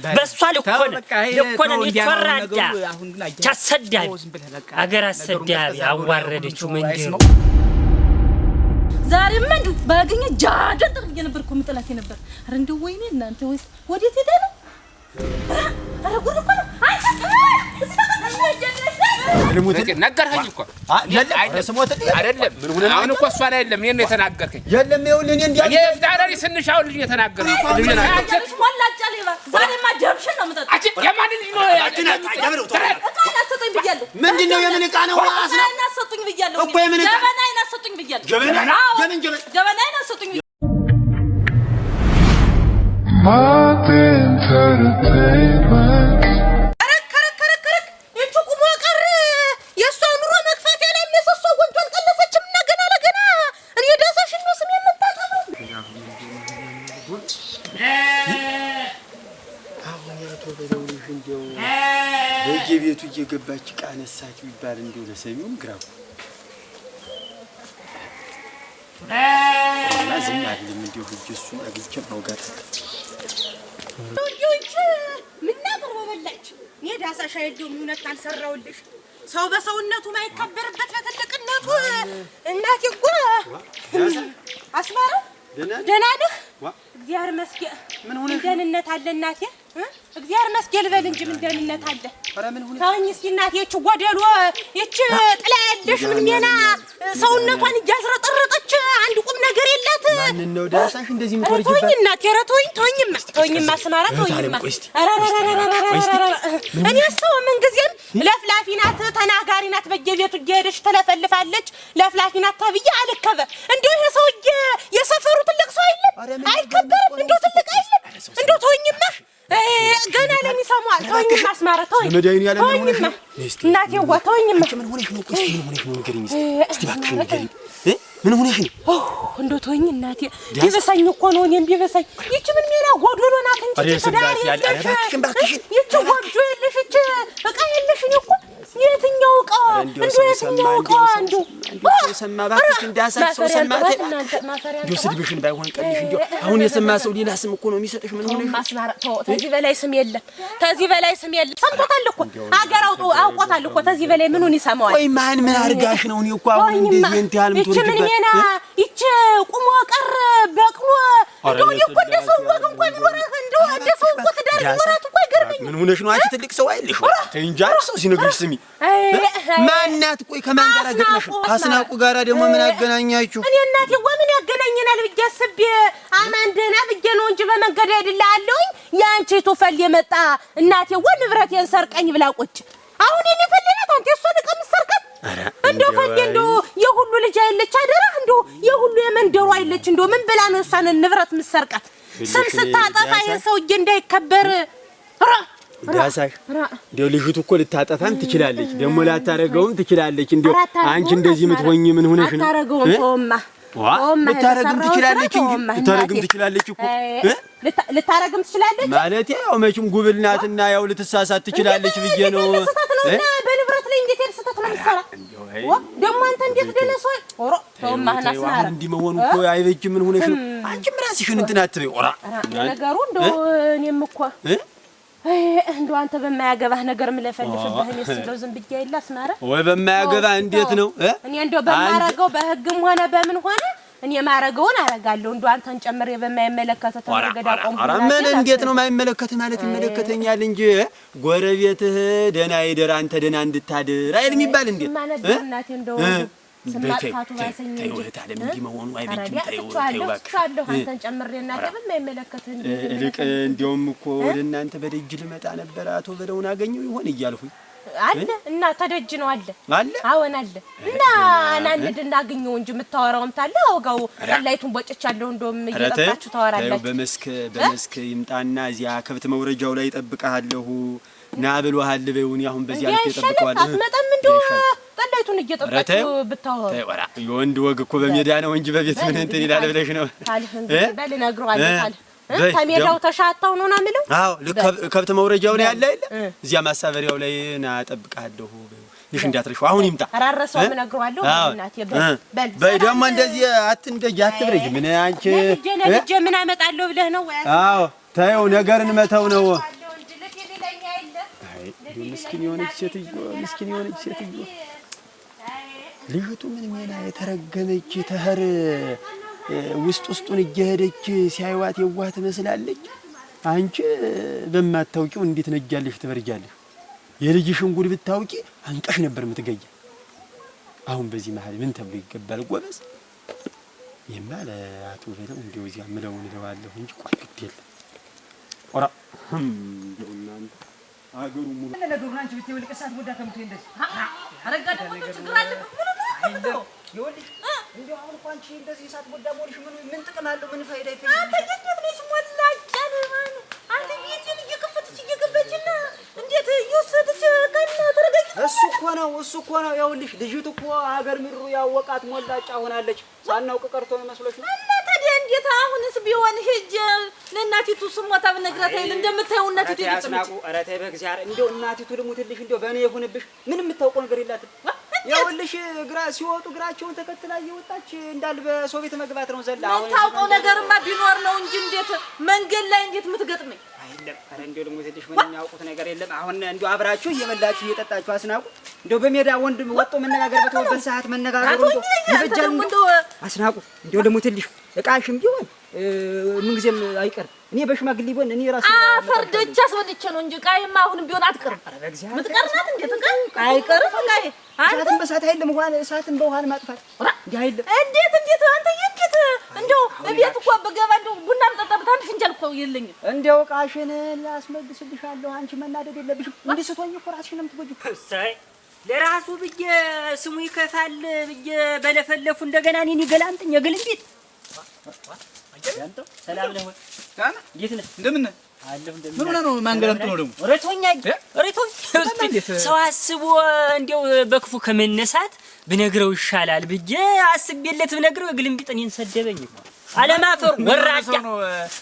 በሷ ልኮነ ይፈራዳ ታሰዳቢ አገር አሰዳቢ አዋረደችው መንገሩ ዛሬ ምን ባገኘ ጃጃን ጥቅዬ ነበርኩ ምጥላት ነበር አረ እንደው ወይኔ እናንተ ወይስ ወዴት ሄደ ነው አረ ጉድ እኮ ልሙት ነገርኸኝ እኮ አይደለም ምን ሆነ አሁን እኮ እሷ ላይ አይደለም እኔን የተናገርከኝ የለም ይኸውልህ እኔ እንዴ የዳራሪ ስንሻው ልጅ የተናገርከኝ ልጅ ነው ወላጫ ሌባ ዛሬማ ደምሽን ነው የምጠጣው አቺ የማን ልጅ ነው አሰጡኝ ብያለሁ ምንድነው የምን ዕቃ ነው አስና አሰጡኝ ብያለሁ እኮ የምን ዕቃ ጀበናዬን አሰጡኝ ብያለሁ ጀበናዬን አሰጡኝ በየቤቱ እየገባች ቃነሳች ቢባል እንደው ለሰሚውም ግራው እና ዝም አይደለም እንደው እሱ አግኝቼ ማውጋት ልጆች ምን ነበር በበላች የዳሳሻ ይደው ምንነት አልሰራውልሽ ሰው በሰውነቱ ማይከበርበት በትልቅነቱ እናቴ እኮ አስማራ ደህና ነህ እግዚአብሔር ይመስገን ምን ሆነ ደህንነት አለ እናቴ እግዚአብሔር ይመስገን ልበል እንጂ ምን ደህንነት አለ ኧረ ምን ሆነ ታውኝ እስኪ እናቴ እቺ ጎደሎ እቺ ጥላ ያለሽ ምን ሜና ሰውነቷን እያዝረጠረጠች አንድ ቁም ነገር የላት ማን ነው ዳሳሽ እንደዚህ ምትወርጅባት ተወኝ እናቴ ኧረ ተወኝማ አስማራ ተወኝማ እኔ ሰው ምን ጊዜም ለፍላፊ ናት ተናጋሪ ናት በየቤቱ እየሄደች ተለፈልፋለች ለፍላፊ ናት ተብዬ አልከበ እንደው ይሄ ሰውዬ የሰፈሩ ትልቅ ሰው አይደለም አይከበርም እንደው ትልቅ አይደለም እንደው ተወኝማ ገና ለሚሰማው ተወኝማ አስማራ ተወኝ ለመዳይን ያለ ምን ሆነሽ ነው እናቴ ዋ ተወኝማ ምን ሆነሽ ነው ቆይ ምን ሆነሽ ነው ንገሪኝ እስቲ እባክሽ ንገሪኝ ምን ሆነሽ ነው እንደው ተወኝ እናቴ ቢበሳኝ እኮ ነው እኔም ቢበሳኝ ይቺ ምን ሜና ጎዶሎ ናት እንጂ ተዳሪ እባክሽ ይቺ ጎጆ የለሽ ይቺ እቃ የለሽ እኮ የትኛው እቃ እንደው የትኛው እቃ እንደው ሰማ እባክሽ እንዳሳች ሰው ሰማተ እንደው ስድብሽን ባይሆን ቀልሽ እንደው አሁን የሰማ ሰው ሌላ ስም እኮ ነው የሚሰጥሽ ምን ሆነሽ ማስማራ ተዚህ በላይ ስም የለም ተዚህ በላይ ስም የለም ሰምቶታል እኮ አገር አውቆታል እኮ ተዚህ በላይ ምኑን ይሰማዋል ወይ ማን ምን አርጋሽ ነው እኔ እኮ አሁን እንደዚህ እንት ያህል ምትወርጅበት ይቺ ቁሞ ቀር በቅሎ እንደው እኮ እንደ ሰው ወግ እንኳን ይኖርህ እንደው እንደ ሰው እኮ ትዳር ይኖራት እኮ አይገርምኝ ምን ሆነሽ ነው አንቺ ትልቅ ሰው አይልሽ እንጃ ሰው ሲነግርሽ ስሚ ማናት ቆይ ከማን ጋር ገጥመሽ አስናቁ ጋራ ደግሞ ምን አገናኛችሁ እኔ እናቴ ወምን ያገናኘናል ብዬ አስቤ አማን ደህና ብዬ ነው እንጂ በመንገድ አይደላለሁኝ ያንቺ ቶፈል የመጣ እናቴ ወንብረቴን ሰርቀኝ ብላ ቁጭ አሁን እኔ ፈለናት አንተ እሷ ንቀም ሰርቀት እንደው ፈል እንደው የሁሉ ልጅ አይለች አደራ እንደው የሁሉ የመንደሩ አይለች እንደው ምን ብላ ነው እሷን ንብረት ምሰርቀት ስም ስታጠፋ የሰውዬ እንዳይከበር ዳሳሽ እንደው ልጅቱ እኮ ልታጠፋም ትችላለች ደግሞ ላታረገውም ትችላለች እንደው አንቺ እንደዚህ ምትሆኝ ምን ሆነሽ ነው አታረገውም ተውማ ልታረግም ትችላለች እንጂ ልታረግም ትችላለች እኮ ልታረግም ትችላለች ማለት ያው መቼም ጉብልናትና ያው ልትሳሳት ትችላለች ብዬ ነው በንብረት ላይ እንዴት ያልሰታት ነው ምትሰራ ደግሞ አንተ እንዴት ደነሰው ኦሮ ተውማ ናስናራ እንዲህ መሆኑ እኮ አይበጅም ምን ሆነሽ ነው አንቺም ራስሽን እንትን አትበይ ኦራ ነገሩ እንደው እኔም እኮ እንደው አንተ በማያገባህ ነገር ምለፈልፍብህ እኔ ስለው ዝም ብዬ ይላስማራ ወይ በማያገባህ እንዴት ነው እኔ እንደው በማረገው በህግም ሆነ በምን ሆነ እኔ ማረገውን አረጋለሁ እንደው አንተን ጨምሬ በማይመለከተው ተረገዳ ቆም ኧረ ምን እንዴት ነው ማይመለከት ማለት ይመለከተኛል እንጂ ጎረቤትህ ደህና ይደር አንተ ደህና እንድታድር አይል የሚባል እንዴ እናቴ እንደው ስማጥፋቱ ባሰኝ እንጂ ታለም እንዲህ መሆኑ አይበጅም ታዩ እባክህ አንተን ጨምሬ እናቴ በማይመለከተው እንዴ ልቅ እንደውም እኮ ወደ እናንተ በደጅ ልመጣ ነበር አቶ በለውን አገኘው ይሆን እያልኩኝ አለ እና ተደጅ ነው አለ አለ አዎን አለ እና ናንድ እንዳገኘው እንጂ የምታወራውም ታለ አውጋው ላይቱን ቦጭቻለሁ እንደውም እየጠጣችሁ ታወራላችሁ በመስክ ይምጣና እዚያ ከብት መውረጃው ላይ ይጠብቃለሁ ና ብሎሃል በይውን አሁን በዚያ ላይ ተጠብቀዋል አትመጣም እንደው ጠላይቱን እየጠጣችሁ ብታወራ ወራ የወንድ ወግ እኮ በሜዳ ነው እንጂ በቤት ምን እንትን ይላል ብለሽ ነው በል ነግረዋለሁ ታል ከሜዳው ተሻታው ነው ናምለው አዎ ከብት መውረጃው ላይ አለ አይደል እዚያ ማሳበሪያው ላይ ና ጠብቃለሁ ልሽ እንዳትረሹ አሁን ይምጣ አራረሰው ምን ነግረዋለሁ እናቴ በል ደግሞ እንደዚህ አትንደጅ አትብረጅ ምን አንቺ ልጄ ምን አመጣለሁ ብለህ ነው ወይ አዎ ታየው ነገርን መተው ነው ምስኪን የሆነች ሴትዮ ልጅቱ ምን ሜና የተረገመች ተህር ውስጡን እየሄደች ሲያይዋት የዋህ ትመስላለች። አንቺ በማታውቂው እንዴት ነጃለሽ ትበርጃለሽ? የልጅሽን ጉድ ብታውቂ አንቀሽ ነበር የምትገያ። አሁን በዚህ መሀል ምን ተብሎ ይገባል ጎበዝ? የማለ አቶ በለው እንደው እዚያ ምለውን እለዋለሁ እንጂ ቆይ ግድ የለም ኦራ እናንተ አገሩ ሙሉ ለዶርናንቺ ብትይው ልቀሳት ወዳ ከምትይ እንደዚህ አረጋደ ምን ችግር አለ? ይኸውልሽ እንደው አሁን እኮ አንቺ እንደዚህ እሳት ወዳ ሞልሽ ምን ጥቅም አለው? ምን ፋይዳ ይፈይዳል? አንተ እንዴት ነሽ ሞላጫ ነው ማን አንተ ቤቴን እየከፈተች እየገባችና እንዴት እየወሰደች ካና ተረጋጊ። እሱ እኮ ነው ይኸውልሽ ልጅቱ እኮ ሀገር ምድሩ ያወቃት ሞላጫ ሆናለች። ሳናውቅ ቀርቶ መስሎሽ ነው? እና ታዲያ እንዴት አሁንስ ቢሆን ሂጅ ለእናቲቱ ስሞታ ብነግራት አይደል እንደምታየው እናቲቱ ያስናቁ። ኧረ ተይ በእግዚአብሔር እንደው እናቲቱ ልሙትልሽ እንደው በእኔ ይሁንብሽ። ምን የምታውቀው ነገር የላትም። ይኸውልሽ ሲወጡ እግራቸውን ተከትላ እየወጣች እንዳል በሰው ቤት መግባት ነው ዘላ። አሁን ታውቀው ነገርማ ቢኖር ነው እንጂ እንዴት መንገድ ላይ እንዴት የምትገጥመኝ? አይደለም ኧረ እንደው ልሙትልሽ ምን የሚያውቁት ነገር የለም። አሁን እንደው አብራችሁ እየበላችሁ እየጠጣችሁ አስናቁ እንደው በሜዳ ወንድም ወጥቶ መነጋገር በተወበት ሰዓት መነጋገሩ ይበጃል። እንደው አስናቁ እንደው ልሙትልሽ እቃሽም ቢሆን ምን ጊዜም አይቀርም። እኔ በሽማግሌ ቢሆን እኔ ራሴ ፈርደቻ አስወጥቼ ነው እንጂ ቃይማ አሁንም ቢሆን አትቀርም። ምትቀርናት እንዴት አይቀርም ቃይ እሳትን በእሳት አይደለም እንኳን እሳትን በውሃ ማጥፋት እንዲህ አይደለም። እንዴት አንተ እንዴት እንደው እቤት እኮ በገባ እንደው ቡናም ጠጣበት አንድ ፍንጃል እኮ የለኝም። እንደው እቃሽን ላስመልስልሻለሁ። አንቺ መናደድ የለብሽም። እንዲህ ስትሆኝ እኮ ራስሽን የምትጎጂው እሰይ ለራሱ ብዬ ስሙ ይከፋል ብዬ በለፈለፉ እንደገና እኔን ይገላምጥኝ የግልምቢት ሰላም ነው ታና እንዴት ነህ? እንደምን አለሁ እንደምን ምን ሆነ ነው ማንገላምጥ ነው ደግሞ ረቶኛ ሰው አስቦ እንደው በክፉ ከመነሳት ብነግረው ይሻላል ብዬ አስቤለት ብነግረው የግልምቢጥ እኔን ሰደበኝ እኮ አለማፈር ወራጃ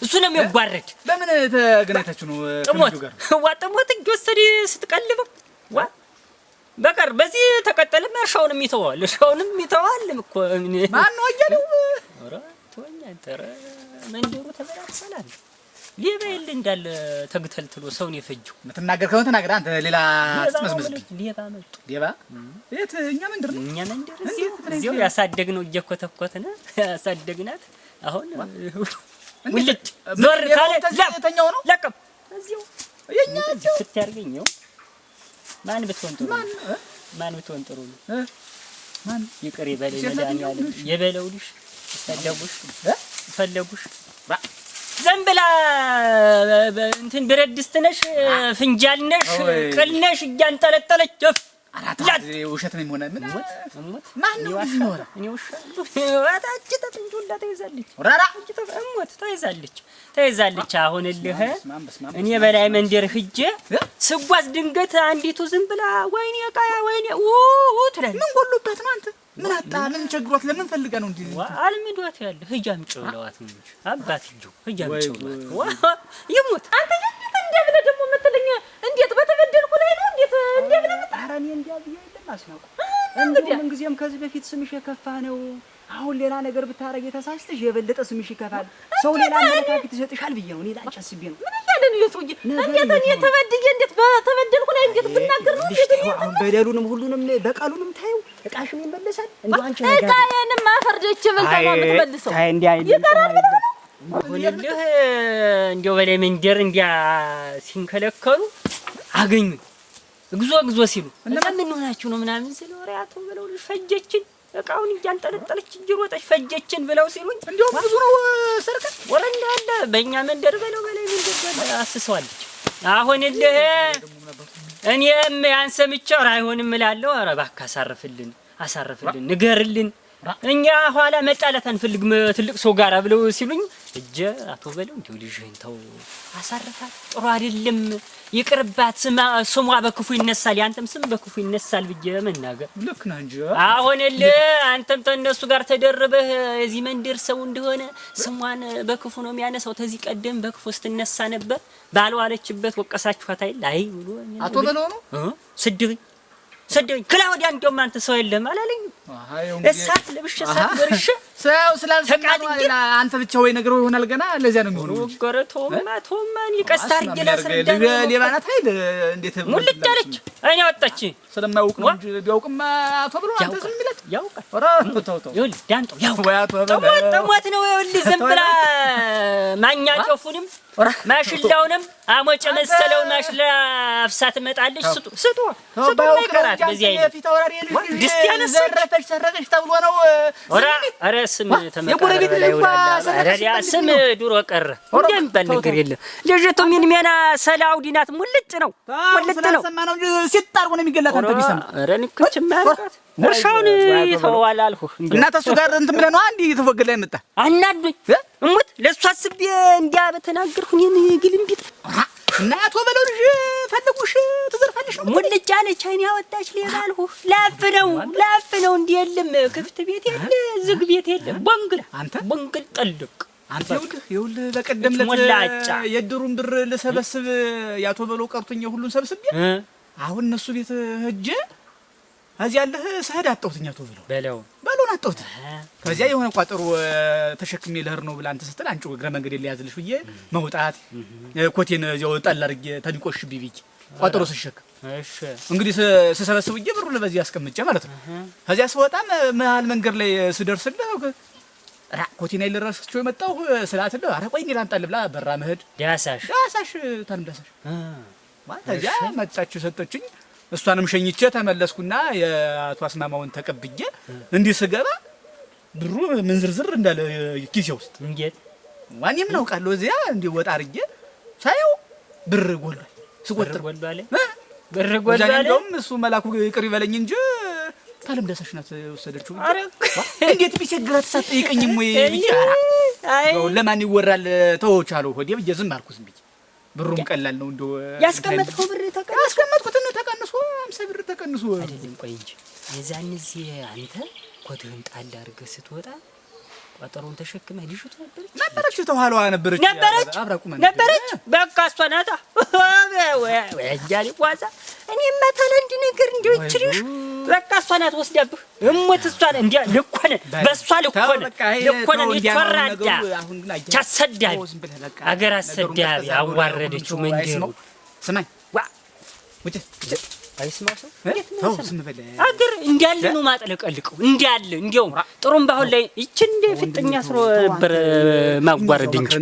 እሱ ነው የሚዋረድ። በምን ተገናኝታችሁ ነው ከልጁ ጋር? ዋጠሞት ወሰድ ስትቀልበው ዋ በቀር በዚህ ተቀጠለም እርሻውንም ይተዋል እኮ ማን ነው አያለው? ኧረ ተወኛ ተረ መንደሩ ተበራሰላል ሌባ የለ እንዳለ ተግተልትሎ ሰውን የፈጀው የምትናገር ከሆነ ተናገር። አንተ ሌላ አትመስመስልኝ። ሌባ መጡ። ሌባ የት? እኛ መንደር ነው። እኛ መንደር እዚሁ ያሳደግነው እየኮተኮተነ ያሳደግናት አሁን ውልጭ ዞር ካለ ተኛው ነው ለቀም እዚሁ የኛ ፍትያርገኛው ማን ብትሆን ጥሩ ነው? ማን ይቅር ይበለኝ መድኃኒዓለም የበለውልሽ ሰደጉሽ ፈለጉሽ ዘንብላ እንትን ብረት ድስት ነሽ ፍንጃል ነሽ ቅል ነሽ እያንጠለጠለች አራት ውሸት ነው የሚሆነው። ምን ማን ነው የሚሆነው? እኔ ውሸት አታጭ ተጥንጁላ ተይዛለች። ወራራ ተይዛለች። አሁን እልህ እኔ በላይ መንደር ሂጄ ስጓዝ ድንገት አንዲቱ ዝም ብላ ወይኔ ቃያ ወይኔ ትላለች። ምን ጎሎባት ነው? አንተ ምን አጣ? ምን ቸግሯት? ለምን ፈልጋ ነው እንዴ? አልምዷት ያለ ህጃም ጨውለዋት ነው እንጂ አባትየው ህጃም ጨውለዋት ይሙት። አንተ እንዴት እንደብለ ደግሞ የምትለኝ እንዴት በተበደልኩ ላይ ነው እንዴት እንደብለ ታራኒ እንዲያብዬ የለም አስናቁ። እንዴ ምን ጊዜም ከዚህ በፊት ስምሽ የከፋ ነው። አሁን ሌላ ነገር ብታረግ የተሳስተሽ የበለጠ ስምሽ ይከፋል። ሰው ሌላ አመለካከት ይሰጥሻል ብዬ ነው እኔ ላንቺ አስቤ ነው። ምን እያለ ነው የሰውዬ? እንዴት እኔ ተበድዬ እንዴት በተበደልኩ ላይ እንዴት ብናገር ነው እንዴት ነው? አሁን በደሉንም ሁሉንም በቃሉንም ታዩ እቃሽም ይመለሳል። እንደው አንቺ ነገር እቃዬንም አፈርደች በልተማ የምትመልሰው ታይ እንዴ አይደለም አሁን እልህ እንደው በላይ መንደር እንዲያ ሲንከለከሉ አገኙ ግዞ ሲሉ ምን ሆናችሁ ነው ምናምን ስለ ወሬያቱ ብለው ፈጀችን እቃውን እያንጠለጠለች እየሮጠች ፈጀችን ብለው ሲሉኝ እንደው ብዙ ነው ሰርቀ ወረንዳ አለ በእኛ መንደር በለው በላይ መንደር አስሰዋለች። አሁን እልህ እኔም ያን ሰምቼው አይሆንም እላለሁ። ኧረ እባክህ አሳርፍልን ንገርልን እኛ ኋላ መጣላት አንፈልግም ትልቅ ሰው ጋር ብለው ሲሉኝ እጀ አቶ በለው እንደው ልጅህን ተው አሳርፋት ጥሩ አይደለም ይቅርባት ስሟ በክፉ ይነሳል ያንተም ስም በክፉ ይነሳል ብዬ መናገር ልክ ነህ እንጂ አሁን አንተም ተነሱ ጋር ተደርበህ እዚህ መንደር ሰው እንደሆነ ስሟን በክፉ ነው የሚያነሳው። ተዚህ ቀደም በክፉ ስትነሳ ነበር ባልዋለችበት ወቀሳችኋት አይደል? አይ ብሎ አቶ በለው ነው ሰደኝ ክላ ወዲያ እንደውም አንተ ሰው የለም አላለኝ። እሳት ለብሼ እሳት በርሼ ሰው ስላልሰማኝ አንተ ብቻ ወይ ነገር ይሆናል ገና ለዚያ ነው የሚሆነው። ወገረቶማን ይቀስታ አርጌ ላስረዳ ሌባ ናት አይደል? እንዴት ሙልጭ አለች። እኔ ወጣች ስለማያውቅ ነው እንጂ ቢያውቅማ አቶ ብሎ አንተ ዝም ይላል። ያውቃል። ኧረ ተው ይኸውልህ ዳንጦ ጠሞት ነው። ይኸውልህ ዝም ብላ ማኛ ጮፉንም ማሽላውንም አሞጨ መሰለውን ማሽላ አፍሳ ትመጣለች። ስጡ ይቀራት። በዚያ የፊት አውራሪ ክርስቲያን ዘረፈች ሰረቀች ተብሎ ነው። ኧረ ስም ተመቀረ ላይ ይውላል። ስም ድሮ ቀረ እንደሚባል ነገር የለም። ልጅቱ ምን ሚና ሰላውዲ ናት። ሙልጭ ነው ሰማ ነው እንጂ ሲጣርጎ ነው የሚገላት። አንተ ቢሰማ ኧረ ንክች ማርካት እርሻውን ይተዋል አልኩህ። እና ተሱ ጋር እንትን ብለህ ነው አንዲ ተወገለ ላይ መጣ አናዱኝ እሙት ለሷ አስቤ እንዲያ በተናገርኩኝ ግልምቢት እና አቶ በለው ልጅ ፈለጉሽ ተዘርፋለሽ ነው ሙልጭ አለች። አይኔ ያወጣች ሌባ አልኩህ። ላፍ ነው እንዴ የለም ክፍት ቤት የለ ዝግ ቤት የለ ቦንግል ጠልቅ አንተ ይኸውልህ በቀደም ለተ የድሩን ብር ለሰበስብ ያቶ በለው ቀርቶኝ ሁሉን ሰብስብ አሁን እነሱ ቤት ሄጄ እዚህ ያለህ ሰህድ አጣሁትኝ አቶ በለውን አጣሁት። ከዚያ የሆነ ቋጠሮ ተሸክሜ ልሄድ ነው ብላ አንተ ስትል አንቺ እግረ መንገድ ሊያዝልሽ ብዬ መውጣት ኮቴን እዚያው ጣል አድርጌ ተንቆሽብኝ ብዬ ቋጠሮ ስሸክ እንግዲህ ስሰበስብ ብዬ ብሩ ለበዚህ አስቀምጬ ማለት ነው። ከዚያ ስወጣም መሀል መንገድ ላይ ስደርስልህ ኮቴን አይልራስቸው የመጣው ስላትልህ ኧረ ቆይ እኔ ላንጣልህ ብላ በራ መሄድ ዳሳሽ ታንም ዳሳሽ ማለት እዚያ መጣችሁ ሰጠችኝ። እሷንም ሸኝቼ ተመለስኩና የአቶ አስማማውን ተቀብዬ እንዲህ ስገባ ብሩ ምን ዝርዝር እንዳለ ኪሴ ውስጥ እንዴት ማንም ነው ቃል እዚያ እንዲህ ወጣ አርጌ ሳየው ብር ጎሏል። ስቆጥር ብር ጎሏል። እንደውም እሱ መላኩ ይቅር ይበለኝ እንጂ ታለም ደሰሽ ናት ወሰደችው። እንዴት ቢቸግራት ሳትጠይቀኝም ወይ ቢቻራ ለማን ይወራል ተወቻለው ሆዴ ብዬ ዝም አልኩ። ዝም ብዬ ብሩም ቀላል ነው እንደው ያስቀመጥከው ብር ተቀንሶ ያስቀመጥኩት ነው ተቀንሶ 50 ብር ተቀንሶ አይደለም። ቆይ እንጂ የዛን እዚህ አንተ ኮትህን ጣል አድርገህ ስትወጣ ቋጠሮን ተሸክመህ ልጅቱ ነበረች ተኋላዋ ነበረች በቃ እሷ ናታ ወይ አጃሊ ቋዛ እኔማ ታላንድ ነገር እንደው ይችልሽ በቃ እሷ ናት ወስዳብህ እሞት እሷ ናት እንዴ ልኮነ በእሷ ልኮነ ይፈራዳ ታሰዳቢ አገር አሰዳቢ አዋረደችው መንደሩ ስማኝ ወጭ አይስማው ሰው ተው ስም በለ አገር እንዲያለ ነው ማጥለቀልቀው እንዲያለ እንዲያው ጥሩም ባሁን ላይ እቺ እንደ ፍጥኛ ስሮ ነበር ማጓረድ እንጂ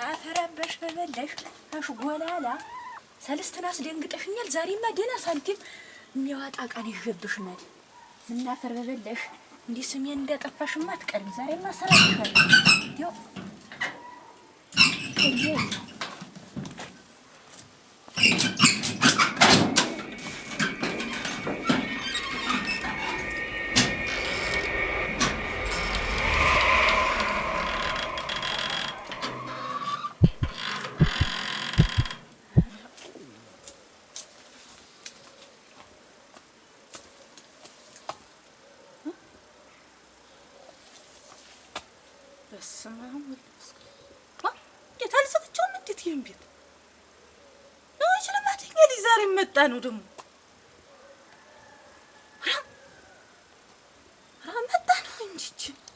አፈረበሽ በበለሽ አሽጎላላ ሰለስተና አስደንግጠሽኛል። ዛሬማ ደህና ሳንቲም የሚያዋጣ ቃል ይዤብሽ ነው እና አፈር በበለሽ እንዲህ ስሜን እንዳጠፋሽማ አትቀርም። ዛሬማ ሰራሽሻለሁ ዲዮ መጣ ነው ደግሞ መጣ ነው እንጂ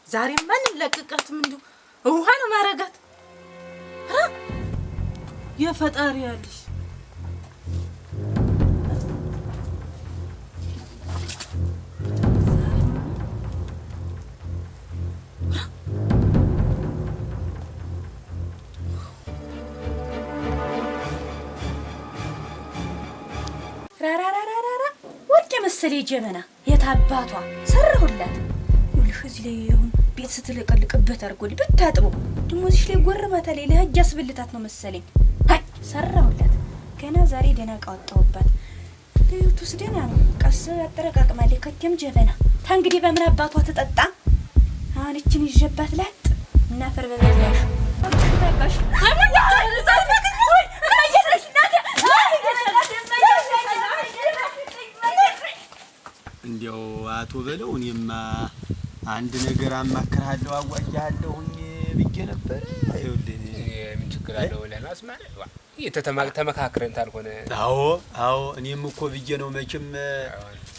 ዛሬ ማን ለቀቃት? ምንድነው ውሃ ነው ማረጋት? የፈጣሪ ያለሽ መሰለ ጀበና የታባቷ ሰራሁላት። ይኸውልሽ እዚህ ላይ አሁን ቤት ስትለቀልቅበት አድርጎልኝ ብታጥበው ደግሞ እዚህ ላይ ጎረባታ ላይ ለህጅ አስብልታት ነው መሰለኝ። አይ ሰራሁላት። ገና ዛሬ ደህና ዕቃ ወጣሁባት። ለዩቱስ ደህና ነው። ቀስ አጠረቃቅማለች። ከቴም ጀበና ታንግዲህ በምን አባቷ ተጠጣ። አሁን እችን ይዤባት ላጥ እና ፈርበበላሽ ታባሽ እንዲያው አቶ በለው እኔማ አንድ ነገር አማክርሃለሁ አዋጃለሁኝ ብዬ ነበር። አይውልኝ ምን ችግር አለው ለናስ ማለት ተመካክረን ታልሆነ አዎ እኔም እኮ ብዬ ነው መቼም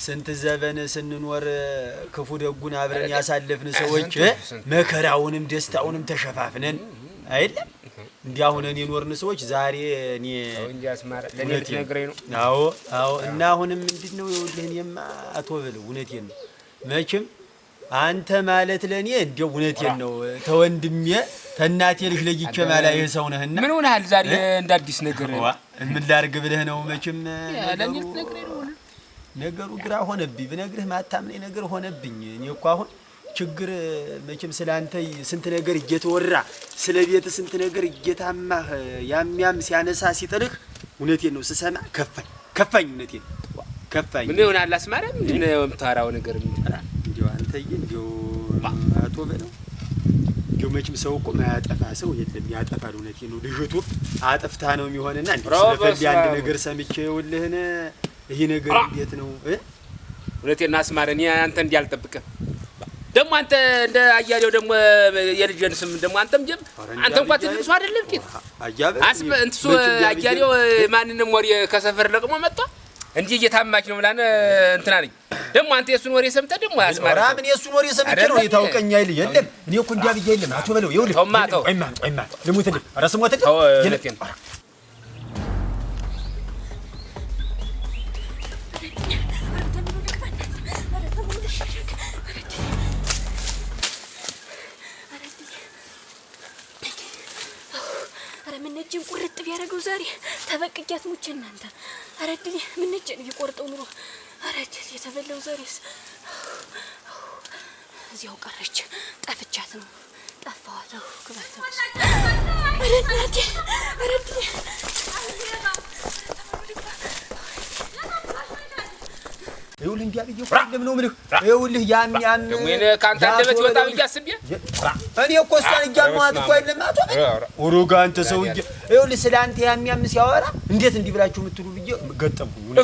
ስንት ዘበን ስንኖር ክፉ ደጉን አብረን ያሳለፍን ሰዎች መከራውንም ደስታውንም ተሸፋፍነን አይደል እንዲህ አሁን እኔ ኖርን ሰዎች ዛሬ እኔ እንጃስ ማለት ለኔ ልትነግረኝ ነው። አዎ እና አሁንም ምንድነው ይኸውልህ እኔማ አቶ በለው እውነቴን ነው መቼም አንተ ማለት ለኔ እንደው እውነቴን ነው ተወንድሜ ተናቴ ልጅ ለይቼ ማለት ይሄ ሰው ነህና ምን ሆነሃል ዛሬ እንደ አዲስ ነገር ምን ላድርግ ብለህ ነው መቼም ለኔ ልትነግረኝ ነው። ነገሩ ግራ ሆነብኝ ብነግርህ ማታምነኝ ነገር ሆነብኝ። እኔ እኮ አሁን ችግር መቼም ስላንተ ስንት ነገር እየተወራ ስለ ቤት ስንት ነገር እየታማህ ያም ሲያነሳ ሲጥልህ እውነቴን ነው ስሰማ ከፋኝ እውነቴን ከፋኝ። ምን ይሆናል አስማራ ምንድነው የምታወራው ነገር ምንድነው? እንዴው አንተዬ እንዴው አቶ በለው እንዴው መቼም ሰው እኮ ማያጠፋ ሰው የለም ያጠፋል። እውነቴን ነው ልጅቱ አጥፍታ ነው የሚሆንና እንዴው ስለፈልይ አንድ ነገር ሰምቼ ይኸውልህን ይሄ ነገር እንዴት ነው እውነቴን ነው አስማራ እኔ አንተ እንዲያልጠብቅህ ደግሞ አንተ እንደ አያሌው ደግሞ የልጅን ስም ደግሞ አንተም ጀም አንተ እንኳን ትልቅ ሰው አይደለም እንዴ እንሱ አያሌው ማንንም ወሬ ከሰፈር ለቅሞ መጣ እንዴ እየታማች ነው ብላን እንትና ነኝ ደግሞ አንተ የሱን ወሬ ሰምተህ ደግሞ አስማራ ምን የሱን ወሬ ሰምቼ ነው የታውቀኛ አይል የለም እኔ እኮ እንዲያ ብዬ የለም አቶ በለው ይኸውልህ ቆይማ ልሙትልህ ራስ ሞትልህ የለከን ምንነጅን ቁርጥ ቢያደርገው ዛሬ ተበቅያት ሙቼ እናንተ አረድኝ ምንነጅን ይቆርጠው ኑሮ አረድ የተበላው ዛሬስ እዚያው ቀረች ጠፍቻት ነው ጠፋዋለሁ ግባት አረድ አረድ ይኸውልህ እንዲያ ብዬሽ እኮ አይደለም ነው የምልህ ይኸውልህ ያም ደግሞ እኔ ካንተ አንደበት ይወጣ ብዬሽ አስቤ እኔ እኮ እሷን እያማዋት እኮ አይደለም አቶ ኦሮጋ አንተ ሰውዬ ይኸውልህ ስለ አንተ ያም ሲያወራ እንዴት እንዲህ ብላችሁ የምትሉ ብዬሽ ገጠምኩኝ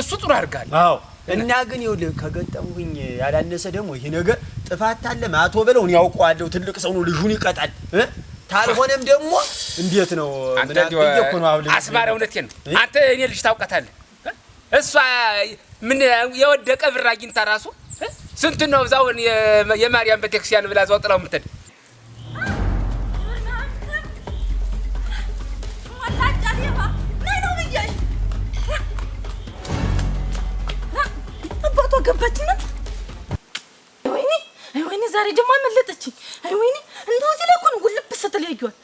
እሱ ጥሩ አድርጋለሁ አዎ እና ግን ይኸውልህ ከገጠምኩኝ ያላነሰ ደግሞ ይሄ ነገር ጥፋት አለ አቶ በለው እኔ ያውቀዋለሁ ትልቅ ሰው ነው ልጁን ይቀጣል ታልሆነም ደግሞ እንዴት ነው ምን አጥብዬ እኮ ነው አሁን አስማራ እውነቴን ነው አንተ እኔ ልጅ ታውቃታለህ እሷ ምን የወደቀ ብር አግኝታ ራሱ ስንት ነው እዛው የማርያም ቤተክርስቲያን ብላ እዛው ጥላው የምትሄድ አባቷ ገባችና ወይኔ ዛሬ ደግሞ አመለጠችኝ። ወይኔ እንደው እዚህ ላይ እኮ ነው ጉልብ ስትል ያዩዋል።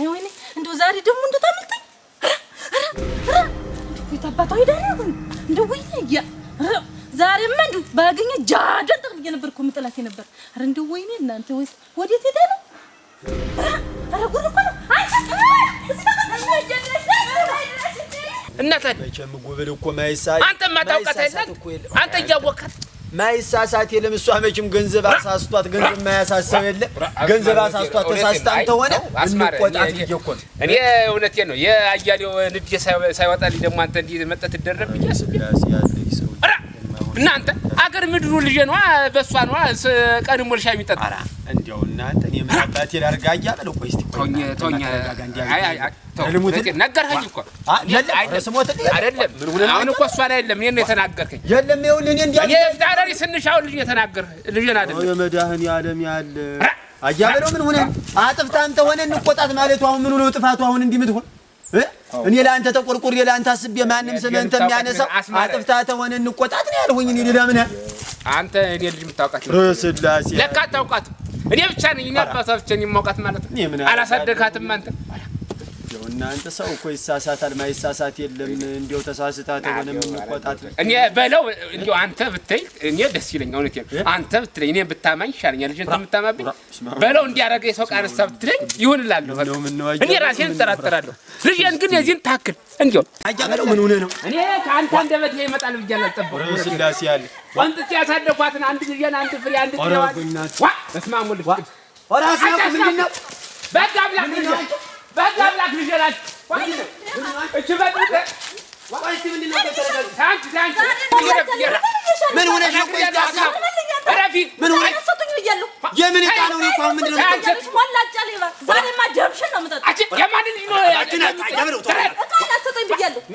ወይኔ እንደው ዛሬ ደግሞ እንደው ታመልጠኝ አባቷ ሄዳለሁ እንደው ወይኔ ዛሬማ እንደው ባገኘ ጃጃን ጠቅልዬ ነበር እኮ የምጥላት ነበር። ኧረ እንደው ወይኔ እናንተ ወዴት ሄዳ ነው? ኧረ ጉድ እኮ ነው። እናት መቼም ጉብል እኮ ማይሳት አንተ ማታውቃት አይደል? አንተ እያወቅካት ማይሳሳት የለም እሷ መቼም ገንዘብ አሳስቷት ገንዘብ ማያሳሰው የለ ገንዘብ አሳስቷት ተሳስታን ተሆነ እንቆጣት ይየኮት እኔ እውነቴን ነው የአያሌው ንድ ሳይወጣልኝ ደግሞ አንተ እንዲህ መጣ ትደረብኝ ያስያለኝ ሰው እናንተ አገር ምድሩ ልጅ ነው በሷ ነው ቀን ሞልሻ የሚጠጣ እንዴው እናንተ እኔ ምን አባቴ ላርጋ አያበለው ቆይ እስቲ ቶኛ አይ ነገርኸኝ እኮ አይደለም አሁን እኮ እሷ ላይ አይደለም እኔ የተናገርከኝ የለም ይኸውልህ እኔ እንዲያ እኔ ዳዳሪ ስንሻው ልጅ የተናገርህ ልጅን አይደለም የመዳህን ያለም ያለ አያበለው ምን ሆነ አጥፍታ አንተ ሆነ እንቆጣት ማለቱ አሁን ምን ነው ጥፋቱ አሁን እንዲህ ምትሆን እኔ ለአንተ ተቆርቆር ለአንተ አስቤ ማንንም ስለንተ የሚያነሳው አጥፍታ ተሆነ እንቆጣት ነው ያልሁኝ እኔ ሌላ ምን አንተ እኔ ልጅ የምታውቃት ረስላሴ ለካ ታውቃት እኔ ብቻ ነኝ እኔ አባቷ ብቻ ነኝ የማውቃት ማለት ነው አላሳደጋትም አንተ እንደው እናንተ ሰው እኮ ይሳሳታል ማይሳሳት የለም እንደው ተሳስታ ተሆነ እንቆጣት እኔ በለው እንደው አንተ ብትይ እኔ ደስ ይለኛል እውነቴን አንተ ብትለኝ እኔ ብታማኝ ይሻለኛል ልጅ እንት የምታማብኝ በለው እንዲያረገ የሰው ቃል ሐሳብ ብትለኝ ይሁንላለሁ እኔ ራሴን እጠራጠራለሁ ልጅን ግን የዚህን ታክል እንደው አያበለው ምን ሆነ ነው እኔ ከአንተ አንደበት ይመጣል ብያለሁ አልጠበቅኩም ረስላሴ ያለ ወንጥት ያሳደኳትን አንድ ልጅን አንድ ፍሬ አንድ ፍሬዋን ዋ በስማሙል አስናቁ ምንድን ነው? በዳብላክ ልጅ ናት። እቺ በድብቅ ቆይ እስኪ ምንድን ነው? ታንቺ ምን ሆነሽ ነው? ቆይ አስናቁ ረፊ ምን ሆነሽ? የምን ዕቃ ነው? እኮ ምንድን ነው? ሞላጫ ሌባ ዛሬማ ደምሽን ነው የምጠጣው። አንቺ የማን ልጅ ነው?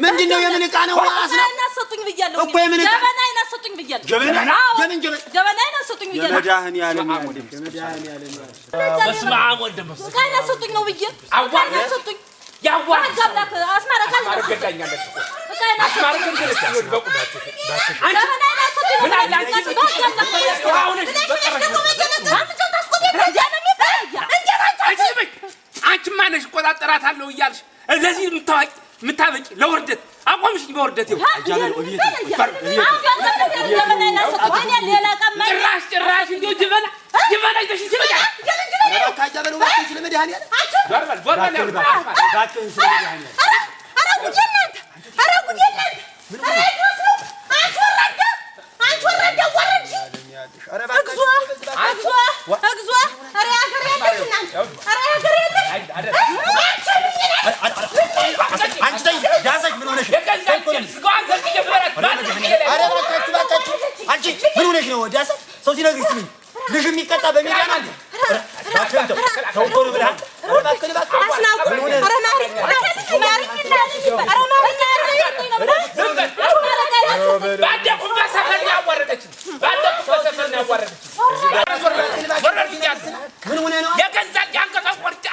ምንድን ነው? የምን ዕቃ ነው? አስናቁ እናሰጡኝ ብያለሁ እኮ የምን ዕቃ? ጀበናዬን አሰጡኝ ብያለሁ። ጀበና? የምን ጀበና? ጀበናዬን አሰጡኝ ብያለሁ። የመድኃኒዓለም በስመ አብ ወልድ መንፈስ ቅዱስ ዕቃዬን አሰጡኝ ነው ብዬ ዕቃዬን አሰጡኝ። ያዋርድ አጋብላክ አስማራ ካለ ገዳኛለች እኮ ዕቃዬን አሰጡኝ። ጀበናዬን አሰጡኝ። ምን አለ አንቺ አሁንሽ አንቺ ማነሽ እቆጣጠራታለሁ እያልሽ እንደዚህ የምታበቂ ለውርደት አቆምሽ። በውርደት ይኸው ጭራሽ እንዲሁ ጀበና ይዘሽ ምን ሆነሽ ነው? ዳሰ ሰው ሲነግርሽ ስሚ። ልጅ የሚቀጣ በሜዳ ነው። የገዛ አንገቷን ቆርጬ